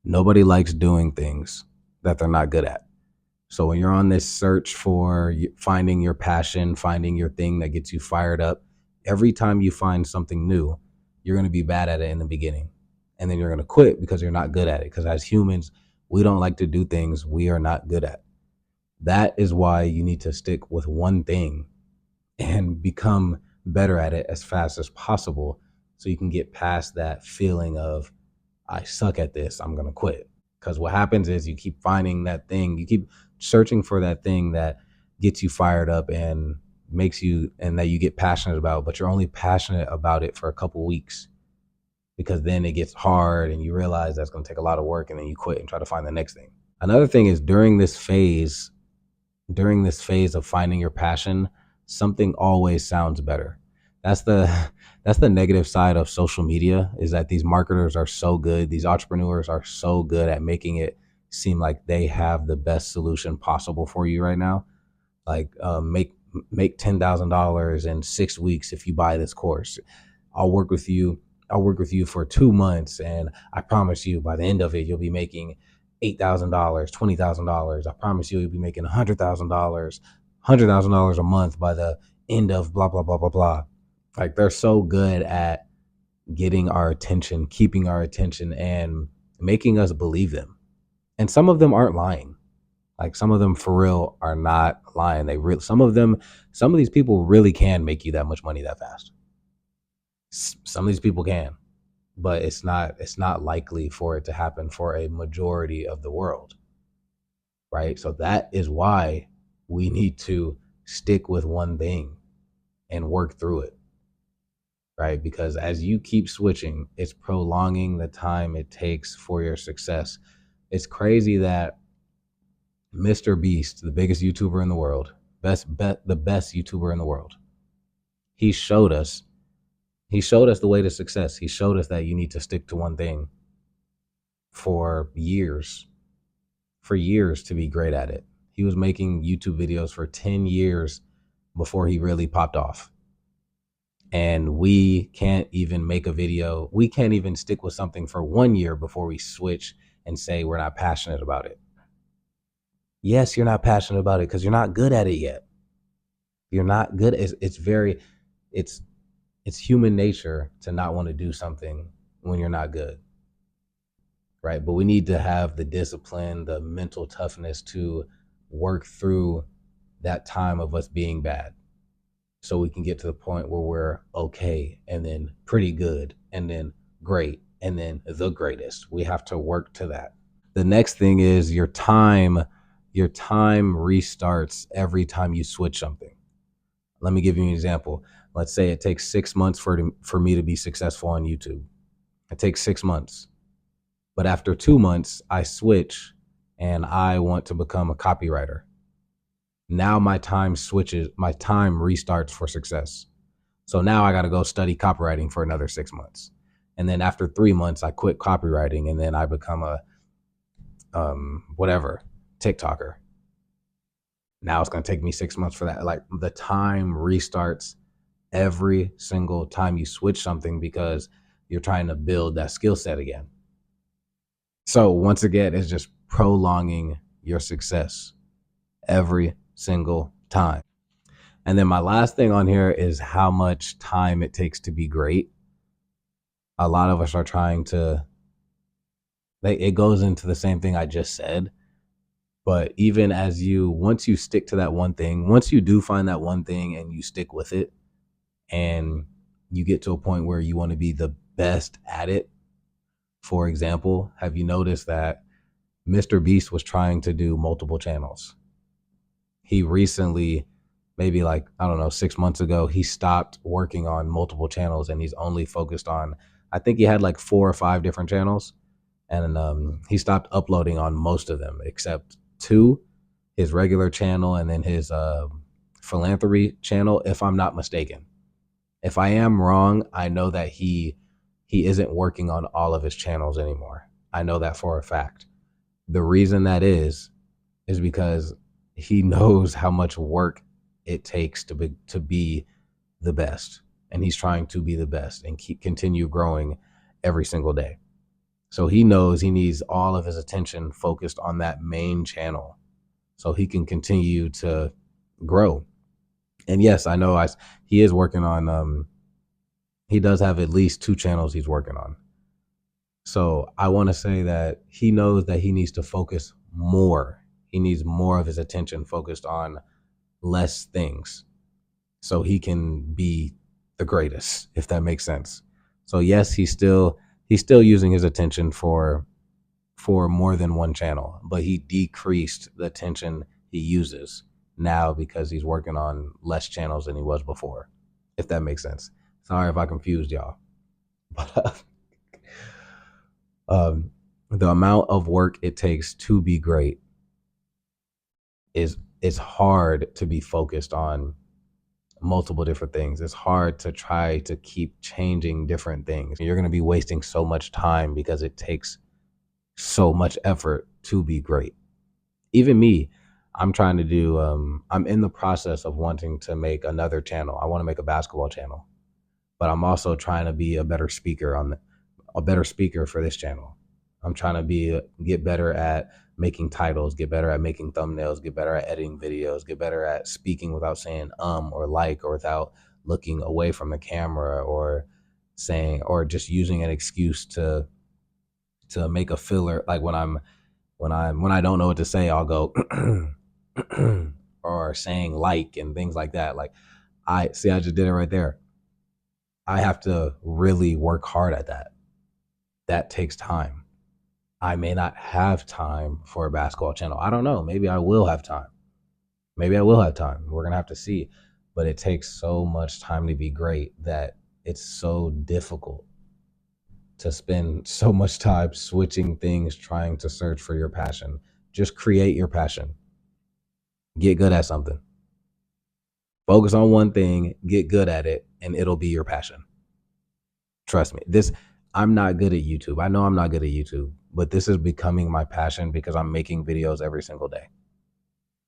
Nobody likes doing things that they're not good at. So when you're on this search for finding your passion, finding your thing that gets you fired up, every time you find something new, you're going to be bad at it in the beginning. And then you're going to quit because you're not good at it. Because as humans, we don't like to do things we are not good at. That is why you need to stick with one thing and become better at it as fast as possible so you can get past that feeling of, I suck at this, I'm going to quit. Because what happens is you keep finding that thing, you keep searching for that thing that gets you fired up and makes you, and that you get passionate about, but you're only passionate about it for a couple weeks, because then it gets hard and you realize that's going to take a lot of work, and then you quit and try to find the next thing. Another thing is during this phase of finding your passion, something always sounds better. That's the that's the negative side of social media, is that these marketers are so good, these entrepreneurs are so good at making it seem like they have the best solution possible for you right now. Like make $10,000 in 6 weeks if you buy this course. I'll work with you. I'll work with you for 2 months, and I promise you, by the end of it, you'll be making $8,000, $20,000. I promise you'll be making $100,000 a month by the end of blah blah blah blah blah. Like, they're so good at getting our attention, keeping our attention, and making us believe them. And some of them aren't lying. Like, some of them for real are not lying. Some of these people really can make you that much money that fast. Some of these people can, but it's not likely for it to happen for a majority of the world, right? So that is why we need to stick with one thing and work through it, right? Because as you keep switching, it's prolonging the time it takes for your success. It's crazy that Mr. Beast, the biggest YouTuber in the world, the best YouTuber in the world, he showed us he showed us the way to success. He showed us that you need to stick to one thing for years, to be great at it. He was making YouTube videos for 10 years before he really popped off. And we can't even make a video. We can't even stick with something for 1 year before we switch and say we're not passionate about it. Yes, you're not passionate about it because you're not good at it yet. You're not good. It's it's human nature to not want to do something when you're not good, right? But we need to have the discipline, the mental toughness to work through that time of us being bad, so we can get to the point where we're okay, and then pretty good, and then great, and then the greatest. We have to work to that. The next thing is your time. Your time restarts every time you switch something. Let me give you an example. Let's say it takes 6 months for me to be successful on YouTube. It takes 6 months. But after 2 months, I switch and I want to become a copywriter. Now my time restarts for success. So now I got to go study copywriting for another 6 months. And then after 3 months, I quit copywriting and then I become a whatever, TikToker. Now it's going to take me 6 months for that. Like, the time restarts every single time you switch something because you're trying to build that skill set again. So once again, it's just prolonging your success every single time. And then my last thing on here is how much time it takes to be great. A lot of us are trying to, it goes into the same thing I just said. But even once you stick to that one thing, once you do find that one thing and you stick with it, and you get to a point where you want to be the best at it. For example, have you noticed that Mr. Beast was trying to do multiple channels? He recently, maybe like, I don't know, 6 months ago, he stopped working on multiple channels and he's only focused on, I think he had like 4 or 5 different channels. And he stopped uploading on most of them except 2, his regular channel and then his philanthropy channel, if I'm not mistaken. If I am wrong, I know that he isn't working on all of his channels anymore. I know that for a fact. The reason that is because he knows how much work it takes to be the best, and he's trying to be the best and continue growing every single day. So he knows he needs all of his attention focused on that main channel so he can continue to grow. And yes, I know he is working on he does have at least 2 channels he's working on. So I want to say that he knows that he needs to focus more. He needs more of his attention focused on less things so he can be the greatest, if that makes sense. So yes, he's still using his attention for more than one channel, but he decreased the attention he uses now because he's working on less channels than he was before, if that makes sense. Sorry if I confused y'all. But the amount of work it takes to be great is it's hard to be focused on multiple different things. It's hard to try to keep changing different things. You're going to be wasting so much time because it takes so much effort to be great. Even me, I'm trying to do I'm in the process of wanting to make another channel. I want to make a basketball channel, but I'm also trying to be a better speaker for this channel. I'm trying to get better at making titles, get better at making thumbnails, get better at editing videos, get better at speaking without saying or like, or without looking away from the camera, or saying, or just using an excuse to make a filler. Like when I don't know what to say, I'll go or saying like and things like that. Like I just did it right there. I have to really work hard at that. That takes time. I may not have time for a basketball channel. I don't know. Maybe I will have time. We're going to have to see. But it takes so much time to be great that it's so difficult to spend so much time switching things, trying to search for your passion. Just create your passion. Get good at something. Focus on one thing, get good at it, and it'll be your passion. Trust me. I'm not good at YouTube. I know I'm not good at YouTube, but this is becoming my passion because I'm making videos every single day.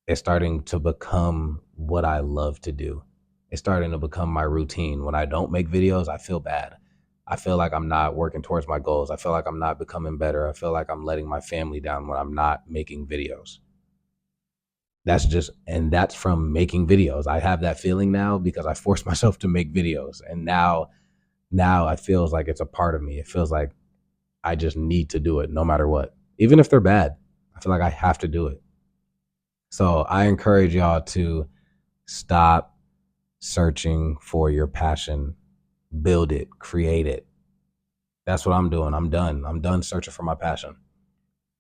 It's starting to become what I love to do. It's starting to become my routine. When I don't make videos, I feel bad. I feel like I'm not working towards my goals. I feel like I'm not becoming better. I feel like I'm letting my family down when I'm not making videos. That's from making videos. I have that feeling now because I forced myself to make videos. And now it feels like it's a part of me. It feels like I just need to do it no matter what. Even if they're bad, I feel like I have to do it. So I encourage y'all to stop searching for your passion. Build it, create it. That's what I'm doing. I'm done. I'm done searching for my passion.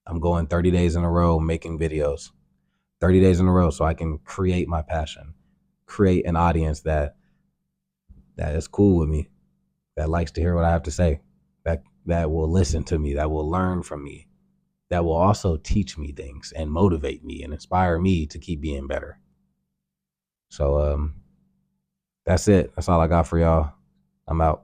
I'm going 30 days in a row making videos. 30 days in a row so I can create my passion. Create an audience that is cool with me, that likes to hear what I have to say, that will listen to me, that will learn from me, that will also teach me things and motivate me and inspire me to keep being better. So that's it. That's all I got for y'all. I'm out.